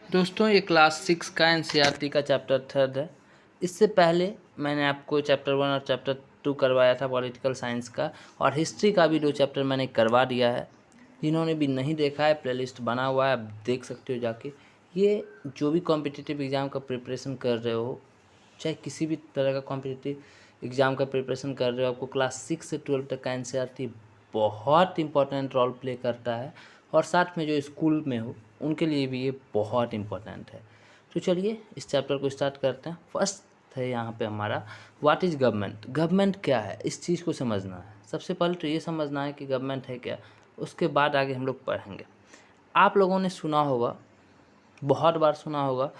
दोस्तों ये क्लास 6 का एनसीईआरटी का चैप्टर 3 है। इससे पहले मैंने आपको चैप्टर 1 और चैप्टर 2 करवाया था पॉलिटिकल साइंस का, और हिस्ट्री का भी 2 चैप्टर मैंने करवा दिया है। जिन्होंने भी नहीं देखा है, प्लेलिस्ट बना हुआ है, आप देख सकते हो जाके। ये जो भी कॉम्पिटिटिव एग्ज़ाम का प्रिपरेशन कर रहे हो, चाहे किसी भी तरह का कॉम्पिटिटिव एग्ज़ाम का प्रिपरेशन कर रहे हो, आपको क्लास 6 से 12 तक का एनसीईआरटी बहुत इंपॉर्टेंट रोल प्ले करता है। और साथ में जो स्कूल में हो उनके लिए भी ये बहुत इम्पोर्टेंट है। तो चलिए इस चैप्टर को स्टार्ट करते हैं। फर्स्ट है यहाँ पे हमारा व्हाट इज़ गवर्नमेंट। गवर्नमेंट क्या है, इस चीज़ को समझना है। सबसे पहले तो ये समझना है कि गवर्नमेंट है क्या, उसके बाद आगे हम लोग पढ़ेंगे। आप लोगों ने सुना होगा, बहुत बार सुना होगा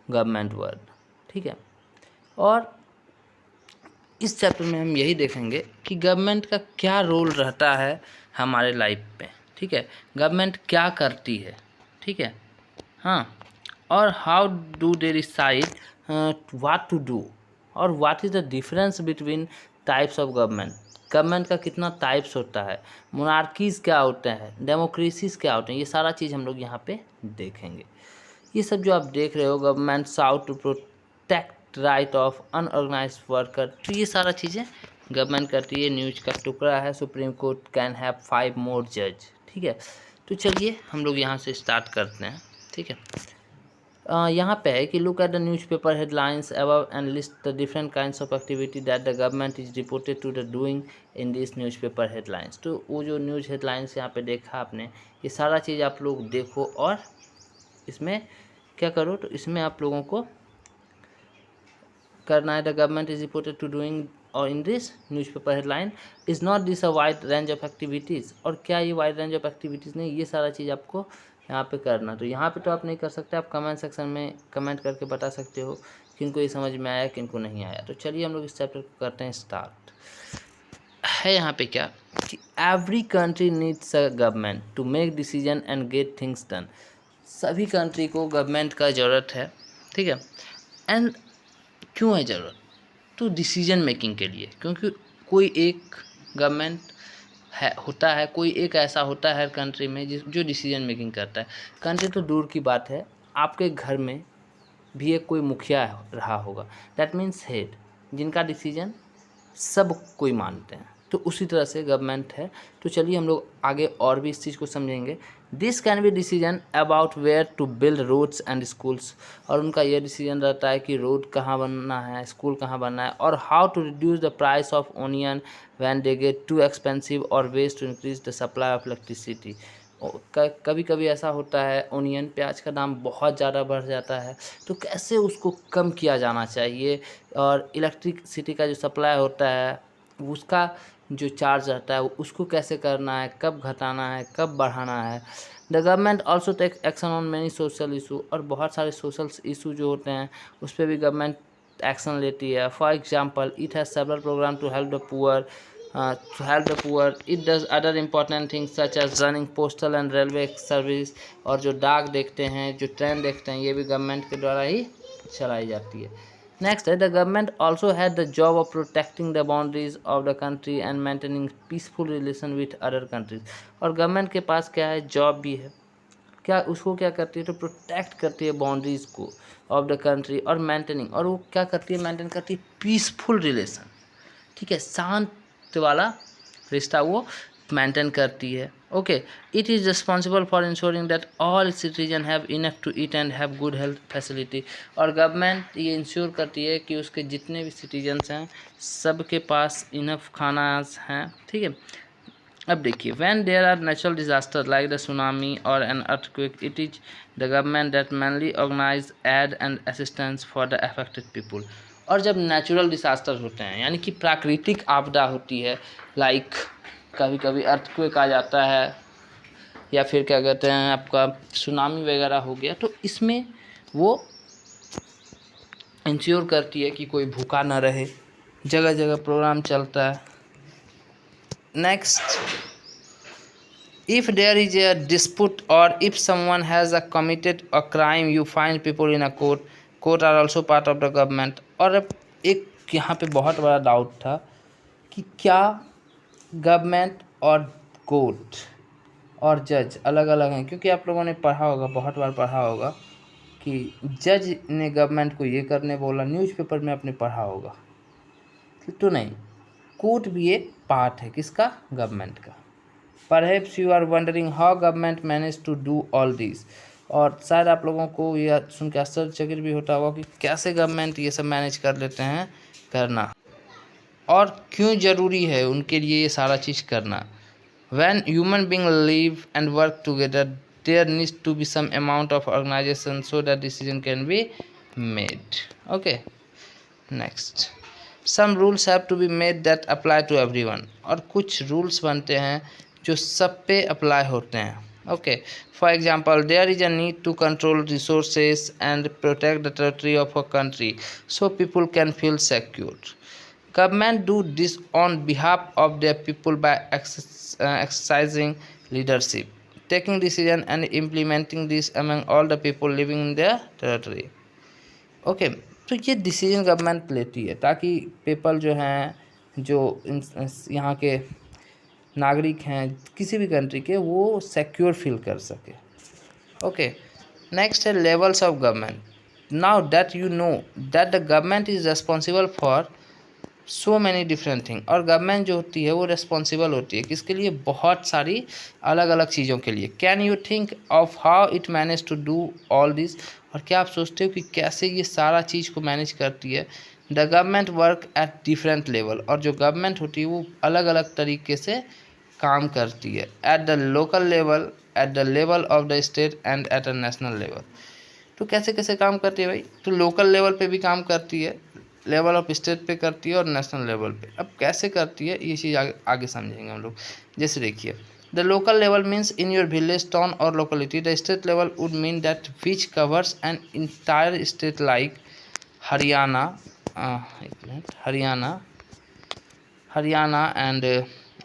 गवर्नमेंट वर्ड, ठीक है। और इस चैप्टर में हम यही देखेंगे कि गवर्नमेंट का क्या रोल रहता है हमारे लाइफ में, ठीक है। गवर्नमेंट क्या करती है, ठीक है, हाँ। और how do they decide what to do, और what is the difference between types of government. Government का कितना टाइप्स होता है, मोनार्कीज़ क्या होते हैं, डेमोक्रेसीज़ क्या होते हैं, ये सारा चीज़ हम लोग यहाँ पे देखेंगे। ये सब जो आप देख रहे हो, government sought to protect right of unorganise worker, तो ये सारा चीज़ें गवर्नमेंट करती है। न्यूज का टुकड़ा है, सुप्रीम कोर्ट कैन हैव 5 मोर जज, ठीक है। तो चलिए हम लोग यहाँ से स्टार्ट करते हैं, ठीक है। यहाँ पे है कि look at the newspaper headlines above and list the different kinds of activity that the government is reported to the doing in this newspaper headlines. तो वो जो न्यूज़ हेडलाइंस यहाँ पे देखा आपने, ये सारा चीज़ आप लोग देखो और इसमें क्या करो, तो इसमें आप लोगों को करना है the government is reported to doing और in this newspaper headline is not this a wide range of activities. और क्या ये वाइड रेंज ऑफ एक्टिविटीज़ नहीं, ये सारा चीज़ आपको यहाँ पे करना। तो यहाँ पे तो आप नहीं कर सकते, आप कमेंट सेक्शन में कमेंट करके बता सकते हो किनको ये समझ में आया, किनको नहीं आया। तो चलिए हम लोग इस चैप्टर को करते हैं स्टार्ट। है यहाँ पे क्या कि every country needs a government to make decision and get things done. सभी कंट्री को गवर्नमेंट का ज़रूरत है, ठीक है। एंड क्यों है ज़रूरत, तो डिसीजन मेकिंग के लिए, क्योंकि कोई एक गवर्नमेंट है होता है, कोई एक ऐसा होता है हर कंट्री में जो डिसीजन मेकिंग करता है। कंट्री तो दूर की बात है, आपके घर में भी एक कोई मुखिया रहा होगा, दैट मीन्स हेड, जिनका डिसीजन सब कोई मानते हैं। तो उसी तरह से गवर्नमेंट है। तो चलिए हम लोग आगे और भी इस चीज़ को समझेंगे। This can be decision about where to build roads and schools, और उनका यह डिसीजन रहता है कि रोड कहाँ बनना है, स्कूल कहाँ बनना है, और how to reduce the price of onion when they get too expensive, और ways to increase the supply of electricity. कभी कभी ऐसा होता है ओनियन प्याज का दाम बहुत ज़्यादा बढ़ जाता है, तो कैसे उसको कम किया जाना चाहिए, और इलेक्ट्रिसिटी का जो सप्लाई होता है उसका जो चार्ज रहता है उसको कैसे करना है, कब घटाना है, कब बढ़ाना है। The government also take action on many social issue, और बहुत सारे सोशल इशू जो होते हैं उस पर भी गवर्नमेंट एक्शन लेती है। For example, it has several program to help the poor, it does other important things such as running postal and railway service, और जो डाक देखते हैं, जो ट्रेन देखते हैं, ये भी गवर्नमेंट के द्वारा ही चलाई जाती है। नेक्स्ट है the government also had the job of protecting the boundaries of the country and maintaining peaceful relation with other countries. और गवर्नमेंट के पास क्या है, जॉब भी है। क्या उसको क्या करती है, तो प्रोटेक्ट करती है बाउंड्रीज को ऑफ द कंट्री, और मेंटेनिंग, और वो क्या करती है, मेंटेन करती है पीसफुल रिलेशन, ठीक है, शांत वाला रिश्ता वो मेंटेन करती है। Okay, it is responsible for insuring that all citizen have enough to eat and have good health facility. और गवर्नमेंट ये इंश्योर करती है कि उसके जितने भी सिटीजन्स हैं सबके पास इनफ खाना हैं, ठीक है। अब देखिए, when there are natural disaster like the tsunami और an earthquake, it is the government that mainly organize aid and assistance for the affected people. और जब नेचुरल डिजास्टर होते हैं, यानी कि प्राकृतिक आपदा होती है, लाइक कभी कभी अर्थक्वेक आ जाता है, या फिर क्या कहते हैं आपका सुनामी वगैरह हो गया, तो इसमें वो इंश्योर करती है कि कोई भूखा ना रहे, जगह जगह प्रोग्राम चलता है। Next, if there is a dispute or if someone has committed a crime, you find people in a court are also part of the government। और अब एक यहाँ पे बहुत बड़ा डाउट था कि क्या गवर्नमेंट और कोर्ट और जज अलग अलग हैं, क्योंकि आप लोगों ने पढ़ा होगा, बहुत बार पढ़ा होगा कि जज ने गवर्नमेंट को ये करने बोला, न्यूज़पेपर में आपने पढ़ा होगा, तो नहीं, कोर्ट भी एक पार्ट है किसका, गवर्नमेंट का। Perhaps you are wondering how government manage to do all this, और शायद आप लोगों को यह सुन के आश्चर्यचकित भी होता होगा कि कैसे गवर्नमेंट ये सब मैनेज कर लेते हैं करना, और क्यों ज़रूरी है उनके लिए ये सारा चीज़ करना। When human beings live and work together, there needs to be some amount of organization so that decision can be made. Okay, next. Some rules have to be made that apply to everyone. और कुछ rules बनते हैं जो सब पे apply होते हैं. Okay, for example, there is a need to control resources and protect the territory of a country so people can feel secure. Government do this on behalf of their people by exercising leadership, taking decision and implementing this among all the people living in their territory. Okay, तो ये decision government लेती है ताकि people जो हैं, जो यहाँ के नागरिक हैं किसी भी कंट्री के, वो सिक्योर फील कर सके। ओके, नेक्स्ट है levels of government. Now that you know that the government is responsible for so many different thing, और गवर्नमेंट जो होती है वो रिस्पॉन्सिबल होती है किसके लिए, बहुत सारी अलग अलग चीज़ों के लिए। Can you think of how it manage to do all this, और क्या आप सोचते हो कि कैसे ये सारा चीज़ को मैनेज करती है। The government work at different level, और जो गवर्नमेंट होती है वो अलग अलग तरीके से काम करती है। At the local level, at the level of the state and at a national level. तो कैसे कैसे काम करती है भाई, तो लोकल लेवल पे भी काम करती है, लेवल ऑफ स्टेट पे करती है, और नेशनल लेवल पे। अब कैसे करती है ये चीज़ आगे समझेंगे हम लोग। जैसे देखिए, the local level means in your village, town और locality. The state level would mean that which covers an entire state like Haryana, Haryana and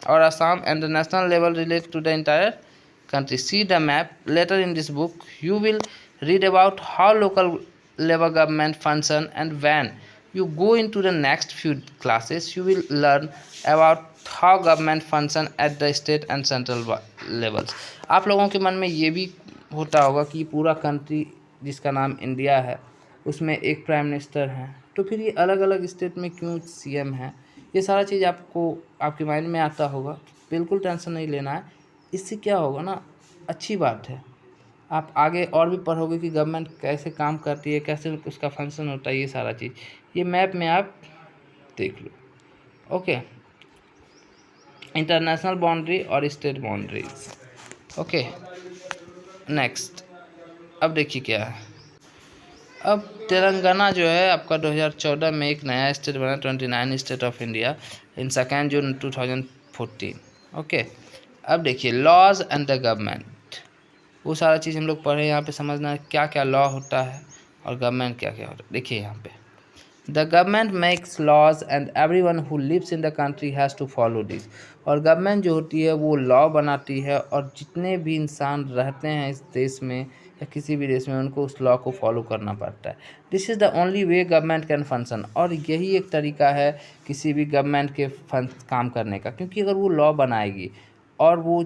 और Assam, and the national level relate to the entire country. See the map. Later in this book, you will read about how local level government function, and when you go into the next few classes, you will learn about how government function at the state and central levels. आप लोगों के मन में ये भी होता होगा कि पूरा कंट्री जिसका नाम इंडिया है उसमें एक प्राइम मिनिस्टर हैं, तो फिर ये अलग अलग स्टेट में क्यों सीएम हैं, ये सारा चीज़ आपको आपके माइंड में आता होगा। बिल्कुल टेंशन नहीं लेना है, इससे क्या होगा ना, अच्छी बात है, आप आगे और भी पढ़ोगे कि गवर्नमेंट कैसे काम करती है, कैसे उसका फंक्शन होता है, ये सारा चीज़ ये मैप में आप देख लो। ओके, इंटरनेशनल बाउंड्री और स्टेट बाउंड्रीज। Okay, next. अब देखिए क्या है, अब तेलंगाना जो है आपका 2014 में एक नया स्टेट बना, 29 state of India in 2 June 2014। Okay, अब देखिए लॉज एंड द गवर्नमेंट, वो सारा चीज़ हम लोग पढ़े, यहाँ पे समझना है क्या क्या लॉ होता है और गवर्नमेंट क्या क्या होता है। देखिए यहाँ पे, the government makes laws and everyone who lives in the country has to follow this, और गवर्नमेंट जो होती है वो लॉ बनाती है, और जितने भी इंसान रहते हैं इस देश में या किसी भी देश में उनको उस लॉ को फॉलो करना पड़ता है। This is the only way government can function, और यही एक तरीका है किसी भी गवर्नमेंट के काम करने का, क्योंकि अगर वो लॉ बनाएगी और वो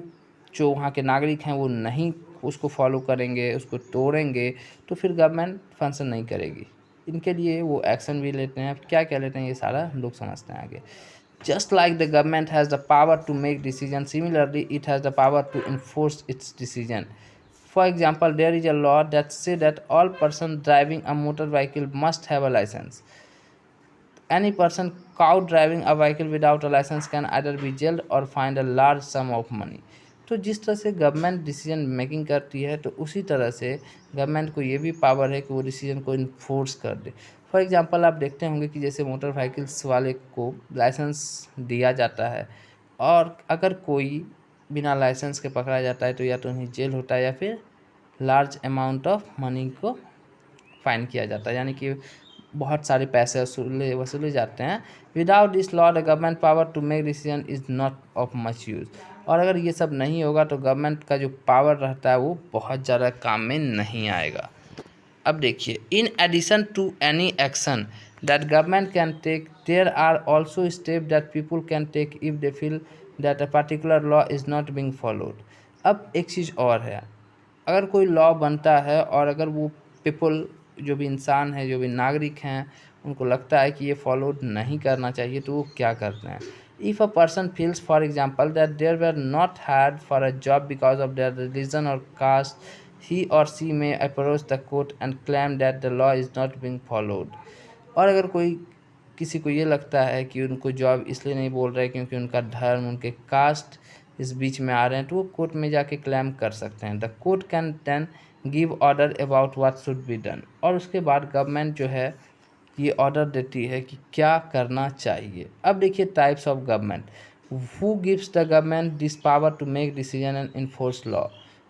जो वहाँ के नागरिक हैं वो नहीं उसको फॉलो करेंगे, उसको तोड़ेंगे, तो फिर गवर्नमेंट फंक्शन नहीं करेगी। इनके लिए वो एक्शन भी लेते हैं। क्या क्या लेते हैं ये सारा लोग समझते हैं आगे। Just like the government has the power to make decisions, similarly it has the power to enforce its decision. For example, there is a law that says that all persons driving a motor vehicle must have a license. Any person caught driving a vehicle without a license can either be jailed or fined a large sum of money. तो जिस तरह से government decision making करती है, तो उसी तरह से गवर्नमेंट को ये भी पावर है कि वो डिसीजन को इन्फोर्स कर दे। फॉर एग्जांपल आप देखते होंगे कि जैसे मोटर व्हीकल्स वाले को लाइसेंस दिया जाता है, और अगर कोई बिना लाइसेंस के पकड़ा जाता है तो या तो उन्हें जेल होता है या फिर लार्ज अमाउंट ऑफ मनी को फाइन किया जाता है, यानी कि बहुत सारे पैसे वसूले जाते हैं। Without this law the government power to make decision is not of much use, और अगर ये सब नहीं होगा तो गवर्नमेंट का जो पावर रहता है वो बहुत ज़्यादा काम में नहीं आएगा। अब देखिए, in addition to any action that government can take, there are also step that people can take if they feel that a particular law is not being followed. अब एक चीज़ और है, अगर कोई लॉ बनता है और अगर वो पीपल, जो भी इंसान है, जो भी नागरिक हैं, उनको लगता है कि ये फॉलो नहीं करना चाहिए, तो वो क्या करते हैं। If a person feels for example that there were not hired for a job because of their religion or caste, he or she may approach the court and claim that the law is not being followed. और अगर किसी को ये लगता है कि उनको job इसलिए नहीं बोल रहे क्योंकि उनका धर्म, उनके कास्ट इस बीच में आ रहे हैं, तो वो कोर्ट में जाके क्लेम कर सकते हैं। The court can then give order about what should be done. और उसके बाद गवर्नमेंट जो है ये ऑर्डर देती है कि क्या करना चाहिए। अब देखिए types of government. Who gives the government this power to make decision and enforce law.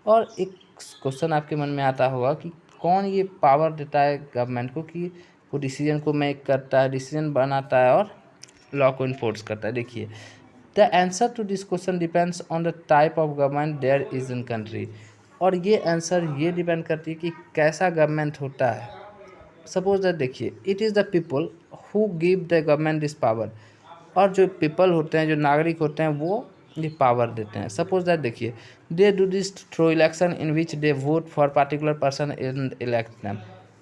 और एक क्वेश्चन आपके मन में आता होगा कि कौन ये पावर देता है गवर्नमेंट को कि वो डिसीजन को मेक करता है, डिसीजन बनाता है और लॉ को इन्फोर्स करता है। देखिए, the answer to this question depends on the type of government there is in country. और ये आंसर ये डिपेंड करती है कि कैसा गवर्नमेंट होता है। सपोज दैट, देखिए, it is the people who give the government this power. और जो पीपल होते हैं, जो नागरिक होते हैं, वो ये पावर देते हैं। सपोज दैट, देखिए, they do this through election in which they vote for particular person in elect them.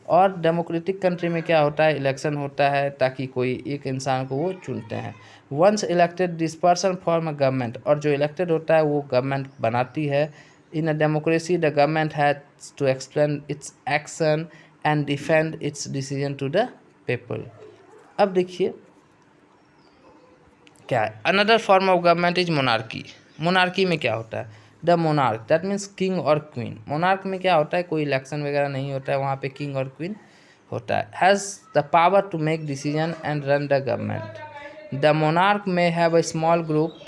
और डेमोक्रेटिक कंट्री में क्या होता है, इलेक्शन होता है ताकि कोई एक इंसान को वो चुनते हैं। Once elected this person form a government. और जो इलेक्टेड होता है वो गवर्नमेंट बनाती है। In a democracy the government has to explain its action and defend its decision to the people. अब देखिए क्या है, another form of government is monarchy. Monarchy में क्या होता है, the monarch that means king और क्वीन। मोनार्क में क्या होता है, कोई इलेक्शन वगैरह नहीं होता है, वहाँ पे किंग और क्वीन होता है। Has the power to make decision and run the government. The monarch में have a small group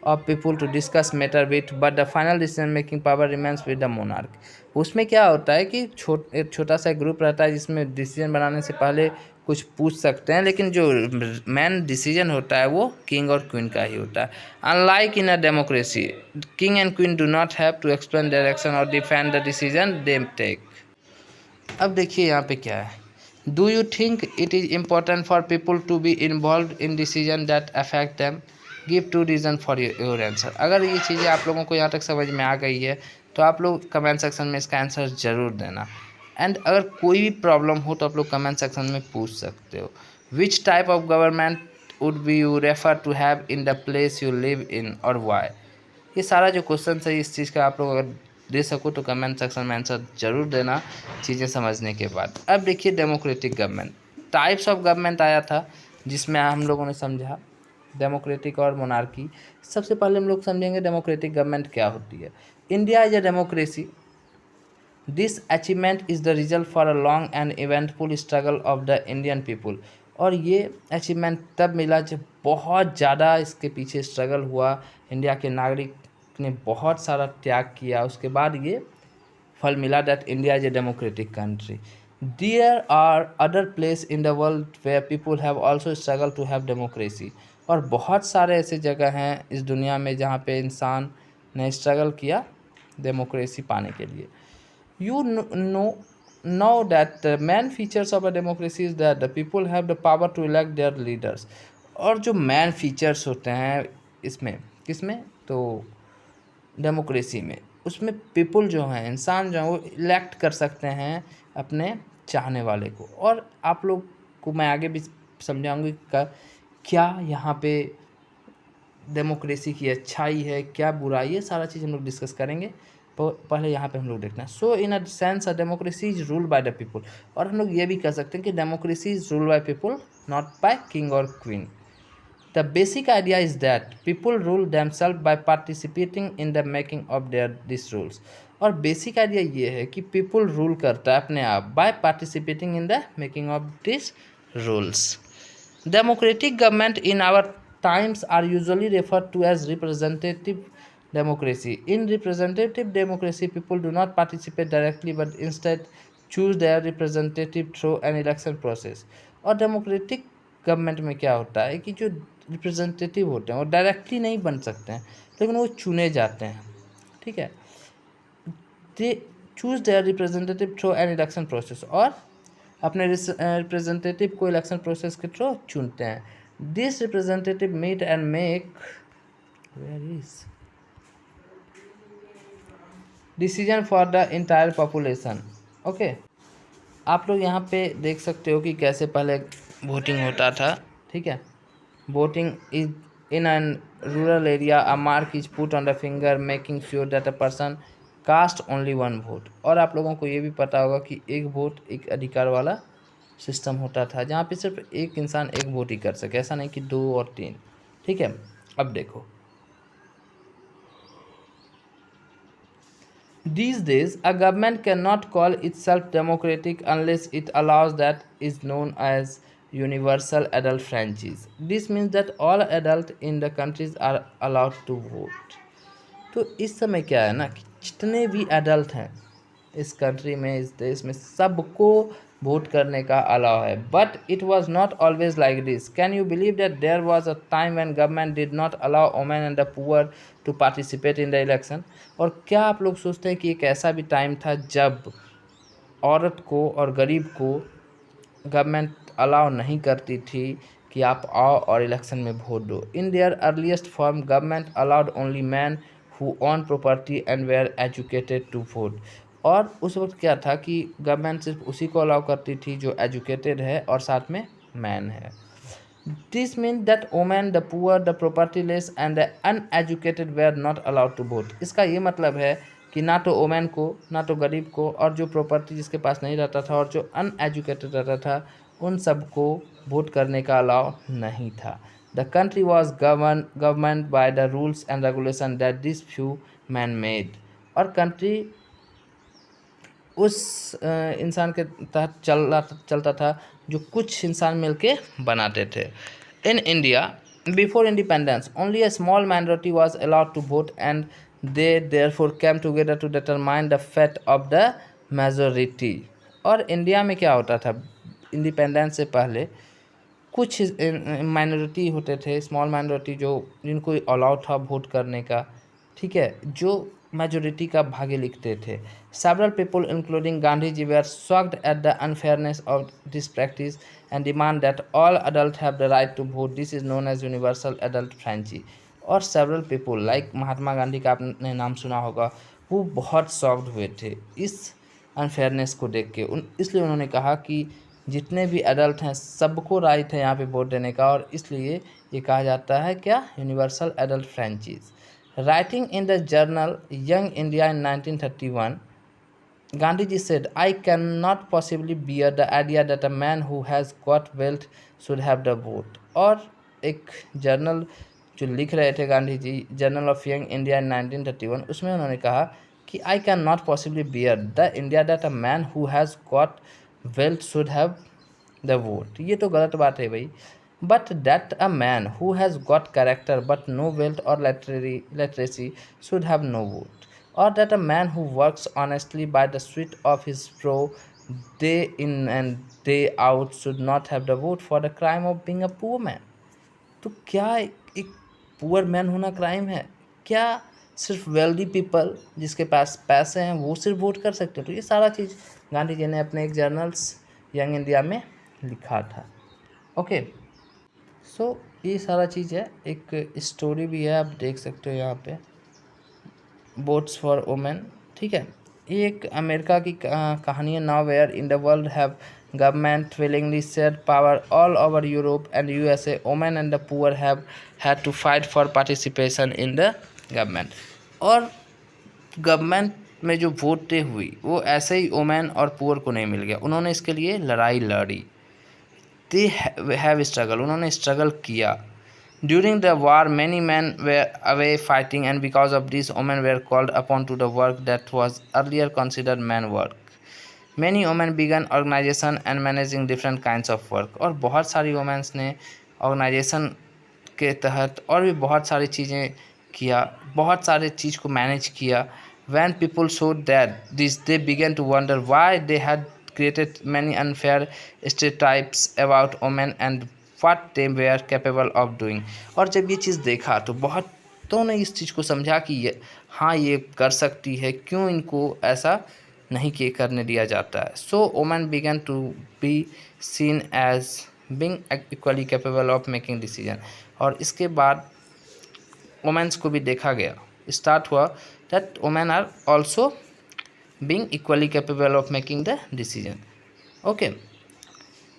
of people to discuss matter with, but the final decision making power remains with the monarch। उसमें क्या होता है कि एक छोटा सा group रहता है जिसमें डिसीजन बनाने से पहले कुछ पूछ सकते हैं, लेकिन जो मेन डिसीजन होता है वो किंग और क्वीन का ही होता है। Unlike in a democracy, king and queen do not have to explain direction और defend the decision they take. अब देखिए यहाँ पे क्या है, do you think it is important for people to be involve in decision that affect them, give two reason for your answer. अगर ये चीज़ें आप लोगों को यहाँ तक समझ में आ गई है तो आप लोग कमेंट सेक्शन में इसका आंसर ज़रूर देना। एंड अगर कोई भी प्रॉब्लम हो तो आप लोग कमेंट सेक्शन में पूछ सकते हो। Which type of government would be you refer to have in the place you live in और वाई। ये सारा जो क्वेश्चन है इस चीज़ का आप लोग अगर दे सको तो कमेंट सेक्शन में आंसर ज़रूर देना चीज़ें समझने के बाद। अब देखिए democratic government, types of government आया था जिसमें हम लोगों ने समझा डेमोक्रेटिक और मोनार्की। सबसे पहले हम लोग समझेंगे डेमोक्रेटिक गवर्नमेंट क्या होती है। India is a democracy. This achievement is the result for a long and eventful struggle of the Indian people. और ये अचीवमेंट तब मिला जब बहुत ज़्यादा इसके पीछे स्ट्रगल हुआ, इंडिया के नागरिक ने बहुत सारा त्याग किया, उसके बाद ये फल मिला that India is a democratic country. There are other place in the world where people have also struggle to have democracy. और बहुत सारे ऐसे जगह हैं इस दुनिया में जहाँ पे इंसान ने स्ट्रगल किया डेमोक्रेसी पाने के लिए। You know that the main features of a democracy is that the people have the power to elect their leaders। और जो main features होते हैं इसमें किसमें, तो डेमोक्रेसी में, उसमें पीपल जो हैं, इंसान जो हैं, वो इलेक्ट कर सकते हैं अपने चाहने वाले को। और आप लोग को मैं आगे भी समझाऊंगी का क्या यहाँ पे डेमोक्रेसी की अच्छाई है, क्या बुराई है, सारा चीज़ हम लोग डिस्कस करेंगे। पहले यहाँ पे हम लोग देखना है। So in a sense a democracy is ruled by the people. और हम लोग ये भी कह सकते हैं कि democracy is ruled by people, not by king और क्वीन। The basic idea is that people rule themselves by participating in the making of their this rules. और बेसिक आइडिया ये है कि पीपल रूल करता है अपने आप by participating in the making of this rules. Democratic government in our times are usually referred to as representative democracy. In representative democracy, people do not participate directly but instead choose their representative through an election process। और democratic government में क्या होता है कि जो representative होते हैं वो डायरेक्टली नहीं बन सकते हैं, लेकिन वो चुने जाते हैं। ठीक है, they choose their representative through an election process. और अपने रिप्रेजेंटेटिव को इलेक्शन प्रोसेस के थ्रू चुनते हैं। This representative meet and make decision for the entire population. Okay, आप लोग यहाँ पे देख सकते हो कि कैसे पहले वोटिंग होता था, ठीक है। Voting is in an rural area, a mark is put on the finger making sure that a person cast only one vote. और आप लोगों को ये भी पता होगा कि एक वोट एक अधिकार वाला सिस्टम होता था, जहाँ पे सिर्फ एक इंसान एक वोट ही कर सके, ऐसा नहीं कि 2 और 3, ठीक है। अब देखो, these days, a government cannot call itself democratic unless it allows that is known as universal adult franchise. This means that all adults in the countries are allowed to vote. तो इस समय क्या है ना कि जितने भी एडल्ट हैं इस कंट्री में, इस देश में, सबको वोट करने का अलाउ है। But it was not always like this. Can you believe that there was a time when government did not allow women and the poor to participate in the election. और क्या आप लोग सोचते हैं कि एक ऐसा भी टाइम था जब औरत को और गरीब को गवर्नमेंट अलाउ नहीं करती थी कि आप आओ और इलेक्शन में वोट दो। In their earliest form government allowed only men who own property and were educated to vote. और उस वक्त क्या था कि गवर्नमेंट सिर्फ उसी को अलाउ करती थी जो एजुकेटेड है और साथ में मैन है। This mean that women, the poor, the propertyless and the uneducated were not allowed to vote. इसका ये मतलब है कि ना तो वोमेन को, ना तो गरीब को, और जो प्रॉपर्टी जिसके पास नहीं रहता था और जो अनएजुकेटेड रहता था, उन सबको वोट करने का अलाउ नहीं था। The country was government by the rules and regulation that this few man made. और कंट्री उस इंसान के तहत चलता था जो कुछ इंसान मिलके बनाते थे। In India before independence only a small minority was allowed to vote and they therefore came together to determine the fate of the majority. और इंडिया में क्या होता था इंडिपेंडेंस से पहले, कुछ माइनॉरिटी होते थे, स्मॉल माइनॉरिटी, जो जिनको अलाउड था वोट करने का, ठीक है, जो मेजोरिटी का भाग्य लिखते थे। Several people including Gandhi ji were shocked at the unfairness of this practice and demand that all adult have the right to vote. This is known as universal adult franchise. और several people like Mahatma Gandhi का आपने नाम सुना होगा, वो बहुत shocked हुए थे इस अनफेयरनेस को देख के। इसलिए उन्होंने कहा कि जितने भी एडल्ट हैं सबको राइट है यहाँ पे वोट देने का, और इसलिए ये कहा जाता है क्या, universal adult franchise. Writing in the journal young India in 1931, Gandhi ji said, I cannot possibly bear the idea that a man who has got wealth should have the vote. और एक जर्नल जो लिख रहे थे Gandhi ji, journal of young India in 1931, उसमें उन्होंने कहा कि I cannot possibly bear the India that a man who has got wealth should have the vote. ये तो गलत बात है भाई। But that a man who has got character but no wealth और literacy should have no vote. Or that a man who works honestly by the sweat of his brow day in and day out should not have the vote for the crime of being a poor man। तो क्या एक poor man होना crime है क्या? सिर्फ wealthy people जिसके पास पैसे हैं वो सिर्फ वोट कर सकते हैं? तो ये सारा चीज़ गांधी जी ने अपने एक जर्नल्स यंग इंडिया में लिखा था। ओके, सो ये सारा चीज़ है, एक स्टोरी भी है, आप देख सकते हो यहाँ पे, वोट्स फॉर वुमेन, ठीक है। ये एक अमेरिका की कहानी है। Now where in the world have government willingly share power all over Europe and USA, women and the poor have had to fight for participation in the government. और government में जो वोटें हुई वो ऐसे ही वुमेन और पुअर को नहीं मिल गया, उन्होंने इसके लिए लड़ाई लड़ी। दे हैव स्ट्रगल, उन्होंने स्ट्रगल किया। During the war, many men were away fighting, and because of this, women were called upon to the work that was earlier considered man work. Many women began organization and managing different kinds of work. और बहुत सारी women's ने organisation के तहत और भी बहुत सारी चीज़ें किया, बहुत सारे चीज़ को मैनेज किया। When people saw that this, they began to wonder why they had created many unfair stereotypes about women and what they were capable of doing। और जब ये चीज़ देखा तो बहुतों ने इस चीज़ को समझा कि ये हाँ ये कर सकती है, क्यों इनको ऐसा नहीं किए करने दिया जाता है। So women began to be seen as being equally capable of making decision. और इसके बाद वुमेन्स को भी देखा गया, स्टार्ट हुआ that women are also being equally capable of making the decision. Okay.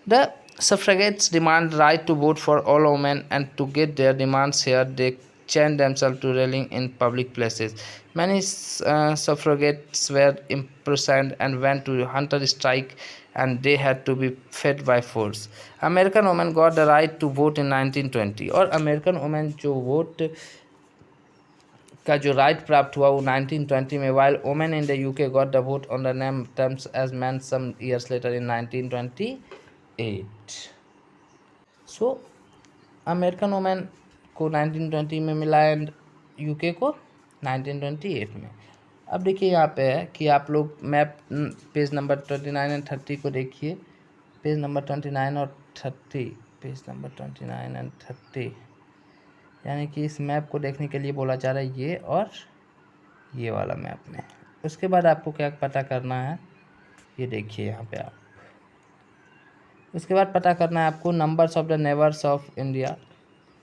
The suffragettes demand right to vote for all women, and to get their demands heard, they chained themselves to railing in public places. Many suffragettes were imprisoned and went to hunter strike, and they had to be fed by force. American women got the right to vote in 1920, और American women जो vote का जो right प्राप्त हुआ वो 1920 में, while women in the UK got the vote on the name terms as men some years later in 1928. So American women को 1920 में मिला एंड यूके को 1928 में। अब देखिए यहाँ पे है कि आप लोग मैप पेज नंबर 29 एंड 30 को देखिए, पेज नंबर 29 और 30, पेज नंबर 29 एंड 30, यानी कि इस मैप को देखने के लिए बोला जा रहा है ये और ये वाला मैप में। उसके बाद आपको क्या पता करना है, ये देखिए यहाँ पे आप, उसके बाद पता करना है आपको numbers of the neighbours of India,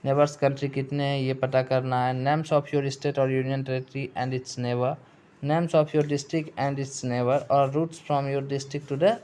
neighbours country कितने हैं ये पता करना है। नेम्स ऑफ योर स्टेट और union territory and its neighbour, names of your district and its neighbour, और routes from your district to the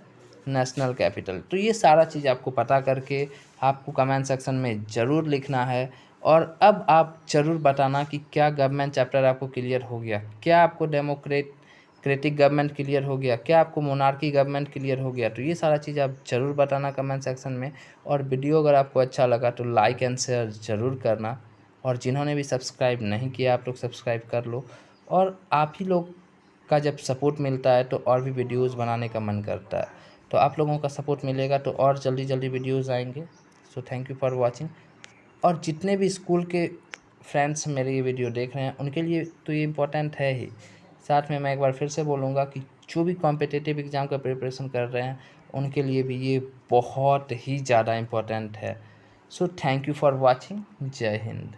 national capital. तो ये सारा चीज़ आपको पता करके आपको कमेंट सेक्शन में ज़रूर लिखना है। और अब आप ज़रूर बताना कि क्या गवर्नमेंट चैप्टर आपको क्लियर हो गया, क्या आपको डेमोक्रेटिक गवर्नमेंट क्लियर हो गया, क्या आपको मोनार्की गवर्नमेंट क्लियर हो गया। तो ये सारा चीज़ आप ज़रूर बताना कमेंट सेक्शन में। और वीडियो अगर आपको अच्छा लगा तो लाइक एंड शेयर ज़रूर करना, और जिन्होंने भी सब्सक्राइब नहीं किया आप लोग सब्सक्राइब कर लो। और आप ही लोग का जब सपोर्ट मिलता है तो और भी वीडियोज़ बनाने का मन करता है, तो आप लोगों का सपोर्ट मिलेगा तो और जल्दी जल्दी वीडियोज़ आएंगे। So thank you for watching. और जितने भी स्कूल के फ्रेंड्स मेरे ये वीडियो देख रहे हैं उनके लिए तो ये इम्पोर्टेंट है ही, साथ में मैं एक बार फिर से बोलूँगा कि जो भी कॉम्पिटिटिव एग्ज़ाम का प्रिपरेशन कर रहे हैं उनके लिए भी ये बहुत ही ज़्यादा इम्पोर्टेंट है। So thank you for watching. जय हिंद।